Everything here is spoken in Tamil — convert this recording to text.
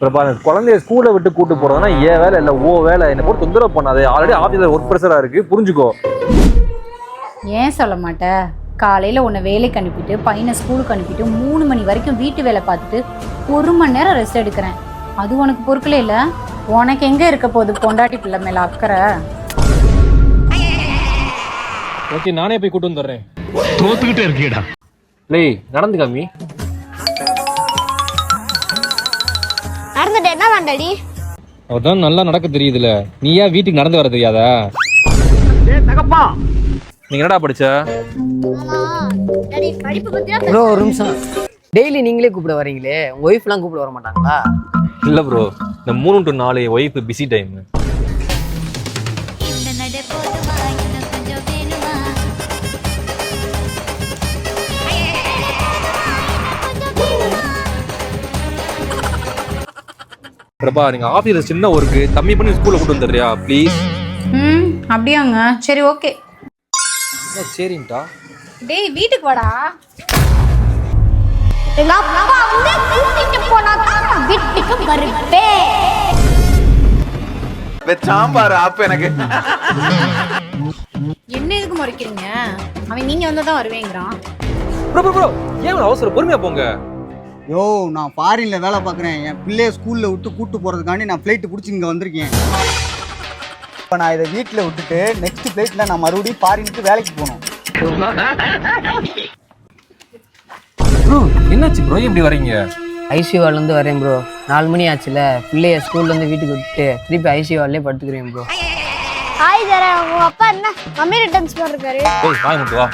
பிரபா குழந்தைய ஸ்கூலை விட்டு கூட்டு போறதுன்னா ஏன் வேலை இல்லை ஓ வேலை, என்னை போட்டு தொந்தரவு பண்ணாது. ஆல்ரெடி ஆஃபீஸில் ஒர்க் ப்ரெஷராக இருக்கு, புரிஞ்சுக்கோ. ஏன் சொல்ல மாட்டேன்? காலையில் உன்னை வேலைக்கு அனுப்பிட்டு பையனை ஸ்கூலுக்கு அனுப்பிட்டு 3 மணி வரைக்கும் வீட்டு வேலை பார்த்துட்டு 1 மணி நேரம் ரெஸ்ட் எடுக்கிறேன். அது உனக்கு பொறுக்கல இல்லை? உனக்கு எங்கே இருக்க போகுது பொண்டாட்டி பிள்ளை மேலே அக்கறை? ஓகே, நானே போய் கூட்டு வந்துடுறேன். தோத்துக்கிட்டே இருக்கீடா. லே நடந்து காமி. நடந்துட்டு என்ன வேண்டாடி? அதான் நல்லா நடக்க தெரியுதுல, நீ ஏன் வீட்டுக்கு நடந்து வர தெரியாதா? நீங்க என்னடா படிச்ச? டாடி படிப்பு பத்தியா ப்ரோ ஒரு நிமிஷம். டெய்லி நீங்களே கூப்பிட வரீங்களே, உங்க ஒய்ஃப்லாம் கூப்பிட வர மாட்டாங்களா? இல்ல ப்ரோ, இந்த 3 to 4 wife busy time. Prabha நீங்க ஆபீஸ்ல சின்ன ஒர்க்கு கம்மி பண்ணி ஸ்கூல்ல கூட்டு வந்துடுறியா ப்ளீஸ்? அப்படியாங்க, சரி ஓகே. சரிங்கடா. டேய் வீட்டுக்கு வாடா. எங்க அப்பா வந்து கூட்டிட்டு போனா தான் நான் வீட்டுக்கு வருவேன். சாம்பார் ஆப் எனக்கு. என்ன எதுக்கு முறைக்கிறீங்க? அவன் நீங்க வந்தா தான் வருவேங்கிறான். ப்ரோ ப்ரோ ஏன் இவ்வளவு அவசரம்? பொறுமையா போங்க. யோ நான் ஃபாரின்ல வேலை பார்க்குறேன். என் பிள்ளைய ஸ்கூல்ல விட்டு கூட்டு போறதுக்காண்டி நான் ஃப்ளைட்டு பிடிச்சி இங்கே வந்திருக்கேன். இப்போ நான் இதை வீட்டில் விட்டுட்டு நெக்ஸ்ட் ஃப்ளைட்டில் நான் மறுபடியும் ஃபாரினுக்கு வேலைக்கு போகணும். ப்ரோ என்னாச்சு ப்ரோ, இப்படி வரீங்க? ஐசியூவாலேருந்து வரேன் ப்ரோ. 4 மணி ஆச்சுல, பிள்ளைய ஸ்கூல்லேருந்து வீட்டுக்கு விட்டுட்டு திருப்பி ஐசியூவாலே படுத்துக்கிறேன் ப்ரோ. ஹாய் ஜரா, உங்க அப்பா என்ன அமெரிக்கன்ஸ் போட்டிருக்காரு? ஏய் வாய் மட்டும் வா.